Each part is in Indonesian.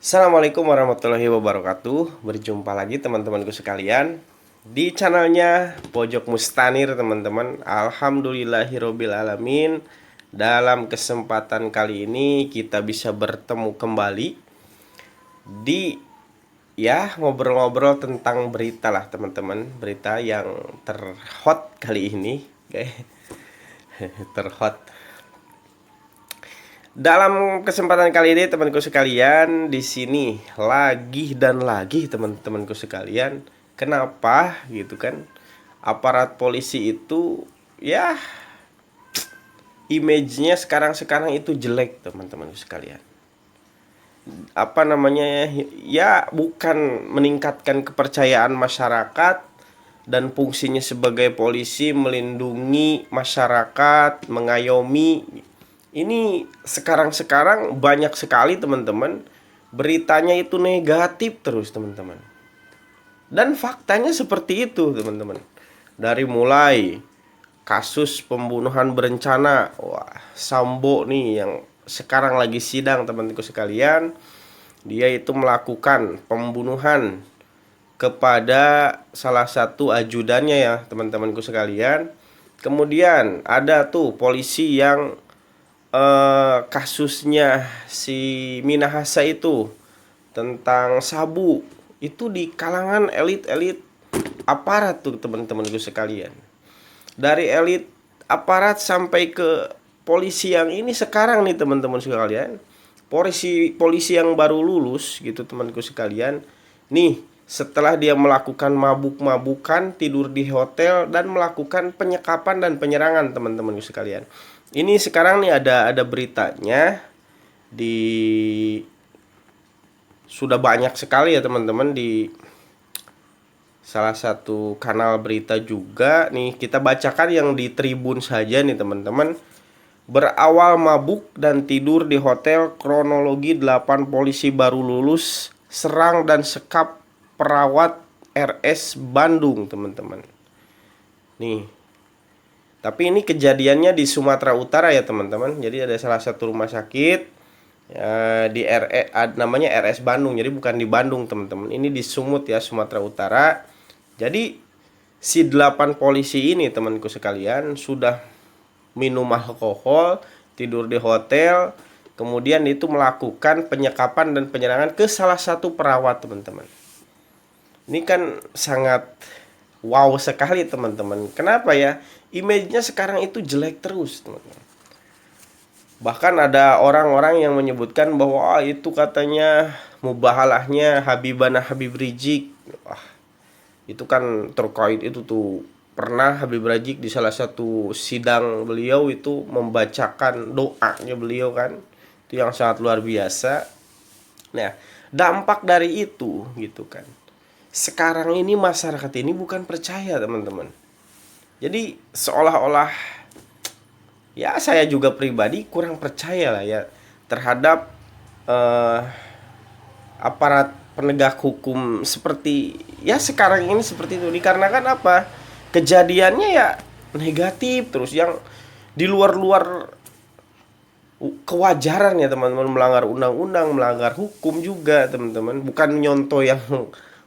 Assalamualaikum warahmatullahi wabarakatuh. Berjumpa lagi teman-temanku sekalian di channelnya Pojok Mustanir, teman-teman. Alhamdulillahirobbil alamin. Dalam kesempatan kali ini kita bisa bertemu kembali di ngobrol-ngobrol tentang berita lah, teman-teman. Berita yang terhot kali ini, oke. Terhot. Dalam kesempatan kali ini temanku sekalian, di sini lagi dan lagi teman-temanku sekalian, kenapa gitu kan? Aparat polisi itu ya image-nya sekarang itu jelek, teman-temanku sekalian. Apa namanya? Ya bukan meningkatkan kepercayaan masyarakat, dan fungsinya sebagai polisi melindungi masyarakat, mengayomi. Ini sekarang banyak sekali, teman-teman, beritanya itu negatif terus, teman-teman. Dan faktanya seperti itu, teman-teman. Dari mulai kasus pembunuhan berencana, wah, Sambo nih yang sekarang lagi sidang, teman-temanku sekalian. Dia itu melakukan pembunuhan kepada salah satu ajudannya ya, teman-temanku sekalian. Kemudian ada tuh polisi yang kasusnya si Minahasa itu tentang sabu, itu di kalangan elit-elit aparat tuh, teman-temanku sekalian. Dari elit aparat sampai ke polisi yang ini sekarang nih, teman-teman sekalian. Polisi yang baru lulus gitu, temanku sekalian. Nih, setelah dia melakukan mabuk-mabukan, tidur di hotel, dan melakukan penyekapan dan penyerangan, teman-temanku sekalian. Ini sekarang nih ada beritanya di, sudah banyak sekali ya teman-teman, di salah satu kanal berita juga. Nih kita bacakan yang di Tribun saja nih, teman-teman. Berawal mabuk dan tidur di hotel, kronologi 8 polisi baru lulus serang dan sekap perawat RS Bandung, teman-teman. Nih, tapi ini kejadiannya di Sumatera Utara ya, teman-teman. Jadi ada salah satu rumah sakit ya, di namanya RS Bandung. Jadi bukan di Bandung, teman-teman. Ini di Sumut ya, Sumatera Utara. Jadi si 8 polisi ini, temanku sekalian, sudah minum alkohol, tidur di hotel, kemudian itu melakukan penyekapan dan penyerangan ke salah satu perawat, teman-teman. Ini kan sangat wow sekali, teman-teman. Kenapa ya? Image-nya sekarang itu jelek terus, teman-teman. Bahkan ada orang-orang yang menyebutkan bahwa itu katanya mubahalahnya Habibana Habib Rizik. Wah, itu kan terkait itu tuh. Pernah Habib Rizik di salah satu sidang beliau itu membacakan doanya beliau kan. Itu yang sangat luar biasa. Nah, dampak dari itu gitu kan. Sekarang ini masyarakat ini bukan percaya, teman-teman. Jadi seolah-olah ya saya juga pribadi kurang percaya lah ya terhadap aparat penegak hukum seperti ya sekarang ini seperti itu. Dikarenakan apa? Kejadiannya ya negatif terus, yang di luar-luar kewajaran ya, teman-teman. Melanggar undang-undang, melanggar hukum juga, teman-teman. Bukan nyontoh yang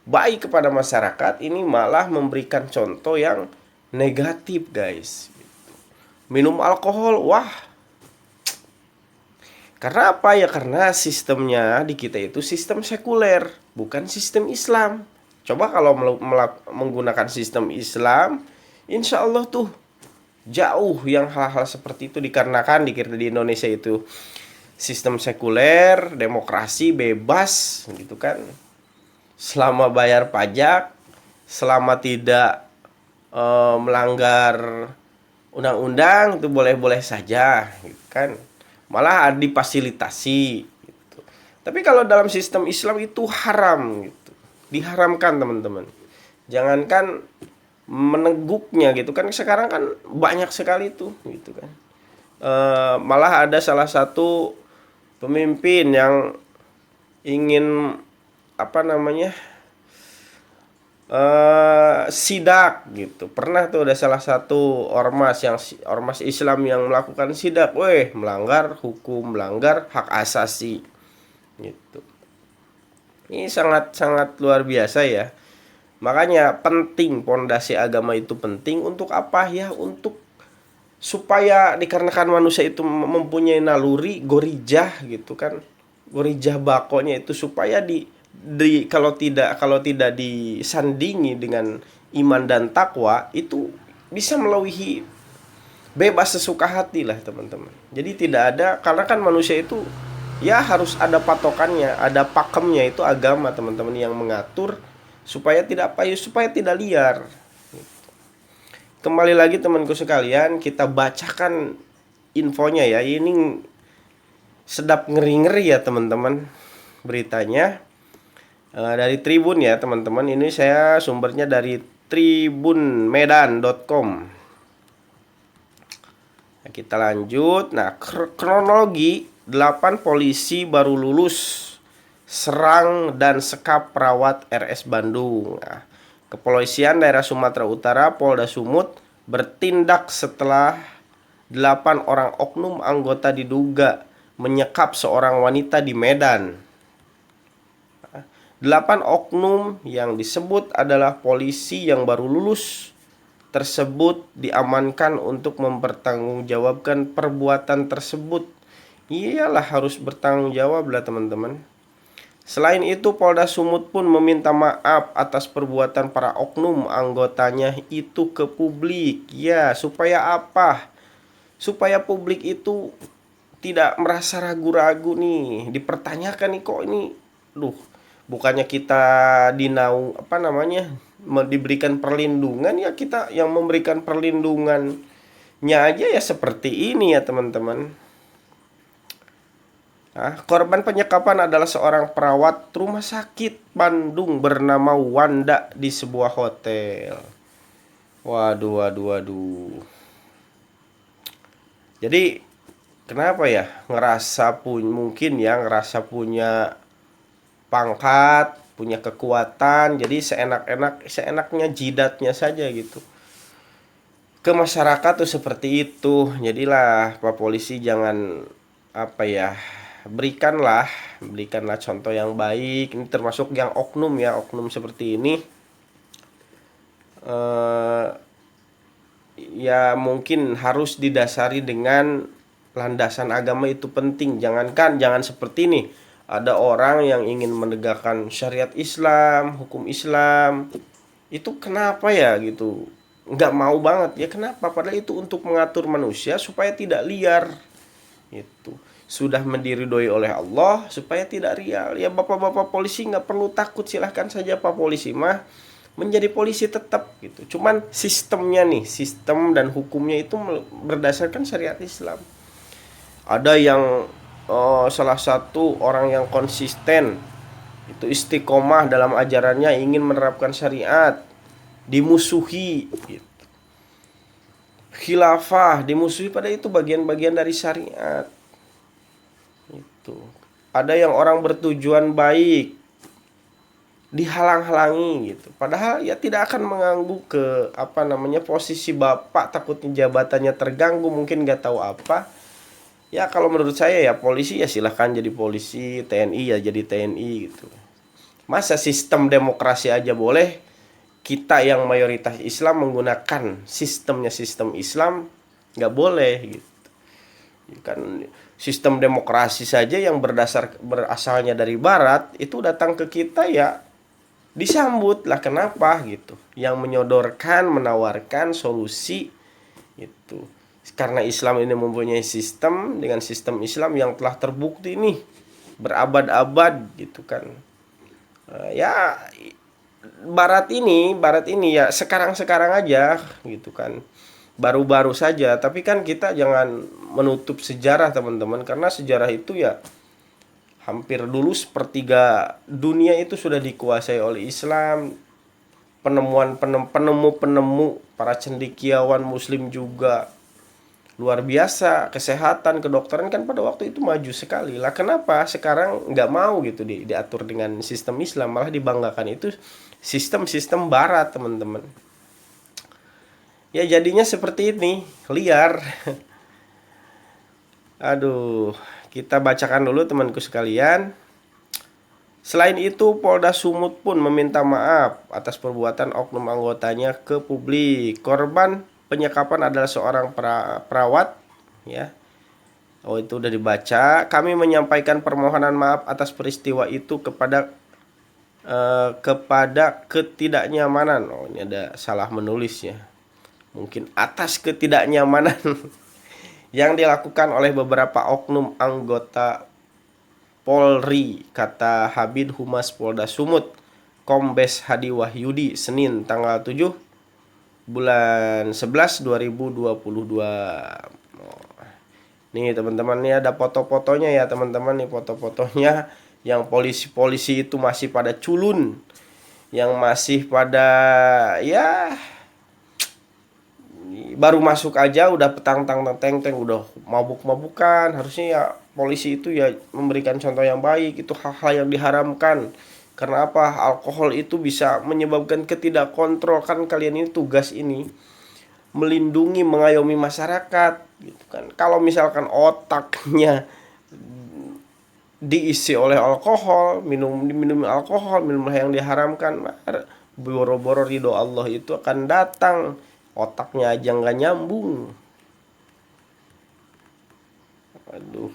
baik kepada masyarakat, ini malah memberikan contoh yang negatif, guys. Minum alkohol, wah. Karena apa ya? Karena sistemnya di kita itu sistem sekuler, bukan sistem Islam. Coba kalau menggunakan sistem Islam, insya Allah tuh jauh yang hal-hal seperti itu. Dikarenakan di Indonesia itu sistem sekuler, demokrasi, bebas gitu kan. Selama bayar pajak, selama tidak melanggar undang-undang, itu boleh-boleh saja gitu kan. Malah difasilitasi gitu. Tapi kalau dalam sistem Islam itu haram gitu. Diharamkan, teman-teman. Jangankan meneguknya gitu kan, sekarang kan banyak sekali tuh gitu kan. Malah ada salah satu pemimpin yang ingin apa namanya sidak gitu. Pernah tuh ada salah satu ormas Islam yang melakukan sidak, melanggar hukum, melanggar hak asasi gitu. Ini sangat-sangat luar biasa ya. Makanya penting, pondasi agama itu penting untuk apa ya? Untuk supaya dikarenakan manusia itu mempunyai naluri gorijah gitu kan. Gorijah bakonya itu supaya kalau tidak disandingi dengan iman dan takwa itu bisa melebihi bebas sesuka hati lah teman-teman. Jadi tidak ada, karena kan manusia itu ya harus ada patokannya, ada pakemnya, itu agama teman-teman yang mengatur supaya tidak payu, supaya tidak liar. Kembali lagi temanku sekalian, kita bacakan infonya ya. Ini sedap ngeri-ngeri ya teman-teman beritanya. Dari Tribun ya teman-teman. Ini saya sumbernya dari tribunmedan.com. Nah, kita lanjut. Nah, kronologi 8 polisi baru lulus serang dan sekap perawat RS Bandung. Nah, Kepolisian Daerah Sumatera Utara Polda Sumut bertindak setelah 8 orang oknum anggota diduga menyekap seorang wanita di Medan. 8 oknum yang disebut adalah polisi yang baru lulus tersebut diamankan untuk mempertanggungjawabkan perbuatan tersebut. Iyalah, harus bertanggung jawab lah teman-teman. Selain itu, Polda Sumut pun meminta maaf atas perbuatan para oknum anggotanya itu ke publik. Ya, supaya apa? Supaya publik itu tidak merasa ragu-ragu nih, dipertanyakan nih, kok ini bukannya kita diberikan perlindungan, ya kita yang memberikan perlindungannya aja ya seperti ini ya teman-teman. Korban penyekapan adalah seorang perawat rumah sakit Bandung bernama Wanda di sebuah hotel. Waduh. Jadi kenapa ya mungkin ya ngerasa punya pangkat, punya kekuatan, jadi seenaknya jidatnya saja gitu. Ke masyarakat tuh seperti itu. Jadilah Pak Polisi jangan berikanlah contoh yang baik. Ini termasuk yang oknum ya, oknum seperti ini. Ya mungkin harus didasari dengan landasan agama, itu penting. Jangan seperti ini. Ada orang yang ingin menegakkan syariat Islam, hukum Islam. Itu kenapa ya gitu? Nggak mau banget ya, kenapa? Padahal itu untuk mengatur manusia supaya tidak liar. Itu sudah diridhoi oleh Allah supaya tidak rial. Ya bapak-bapak polisi nggak perlu takut, silahkan saja Pak Polisi mah menjadi polisi tetap gitu. Cuman sistemnya nih, sistem dan hukumnya itu berdasarkan syariat Islam. Ada yang salah satu orang yang konsisten itu istiqomah dalam ajarannya, ingin menerapkan syariat, dimusuhi gitu. Khilafah dimusuhi, pada itu bagian-bagian dari syariat. Itu ada yang orang bertujuan baik dihalang-halangi gitu, padahal ya tidak akan mengganggu ke posisi bapak, takutnya jabatannya terganggu, mungkin nggak tahu apa. Ya kalau menurut saya ya polisi ya silahkan jadi polisi, TNI ya jadi TNI gitu. Masa sistem demokrasi aja boleh, kita yang mayoritas Islam menggunakan sistem Islam nggak boleh gitu kan. Sistem demokrasi saja yang berasalnya dari barat itu datang ke kita ya disambut lah, kenapa gitu, yang menawarkan solusi itu karena Islam ini mempunyai sistem, dengan sistem Islam yang telah terbukti nih berabad-abad gitu kan. Ya barat ini ya sekarang aja gitu kan, baru-baru saja. Tapi kan kita jangan menutup sejarah teman-teman, karena sejarah itu ya hampir dulu sepertiga dunia itu sudah dikuasai oleh Islam. Penemu para cendekiawan muslim juga luar biasa. Kesehatan, kedokteran kan pada waktu itu maju sekali lah. Kenapa sekarang nggak mau gitu diatur dengan sistem Islam, malah dibanggakan itu sistem barat teman-teman. Ya jadinya seperti ini, liar. Aduh, kita bacakan dulu temanku sekalian. Selain itu, Polda Sumut pun meminta maaf atas perbuatan oknum anggotanya ke publik. Korban penyekapan adalah seorang perawat, ya. Oh, itu udah dibaca. Kami menyampaikan permohonan maaf atas peristiwa itu kepada ketidaknyamanan. Oh, ini ada salah menulisnya. Mungkin atas ketidaknyamanan yang dilakukan oleh beberapa oknum anggota Polri, kata Habid Humas Polda Sumut, Kombes Hadi Wahyudi, Senin tanggal 7 bulan 11 2022. Nih teman-teman, nih ada foto-fotonya ya teman-teman, nih foto-fotonya yang polisi-polisi itu masih pada culun, yang masih pada ya baru masuk aja udah petang-tang-teng-teng, udah mabuk-mabukan. Harusnya ya polisi itu ya memberikan contoh yang baik. Itu hal-hal yang diharamkan. Karena apa? Alkohol itu bisa menyebabkan ketidakkontrol. Kan kalian ini tugas ini melindungi, mengayomi masyarakat gitu kan. Kalau misalkan otaknya diisi oleh alkohol, minum alkohol, minum yang diharamkan, boro-boro ridho Allah itu akan datang. Otaknya aja nggak nyambung. Aduh.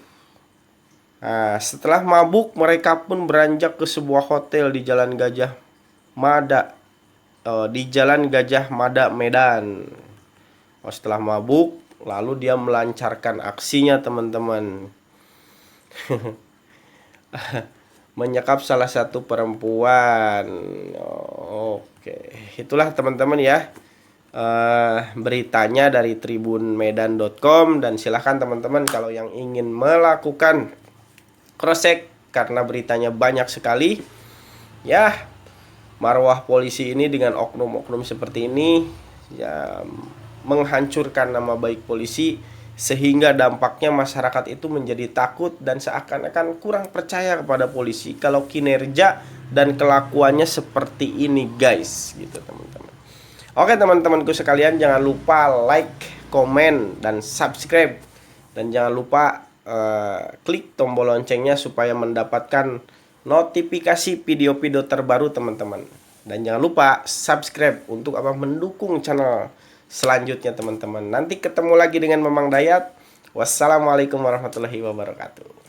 Nah, setelah mabuk, mereka pun beranjak ke sebuah hotel di Jalan Gajah Mada, di Jalan Gajah Mada, Medan. Setelah mabuk, lalu dia melancarkan aksinya, teman-teman. Menyekap salah satu perempuan. Oke, itulah teman-teman ya. Beritanya dari tribunmedan.com, dan silahkan teman-teman kalau yang ingin melakukan cross check karena beritanya banyak sekali ya. Marwah polisi ini dengan oknum-oknum seperti ini ya menghancurkan nama baik polisi, sehingga dampaknya masyarakat itu menjadi takut dan seakan-akan kurang percaya kepada polisi kalau kinerja dan kelakuannya seperti ini, guys, gitu teman-teman. Oke teman-temanku sekalian, jangan lupa like, komen, dan subscribe. Dan jangan lupa klik tombol loncengnya supaya mendapatkan notifikasi video-video terbaru teman-teman. Dan jangan lupa subscribe untuk mendukung channel selanjutnya teman-teman. Nanti ketemu lagi dengan Memang Dayat. Wassalamualaikum warahmatullahi wabarakatuh.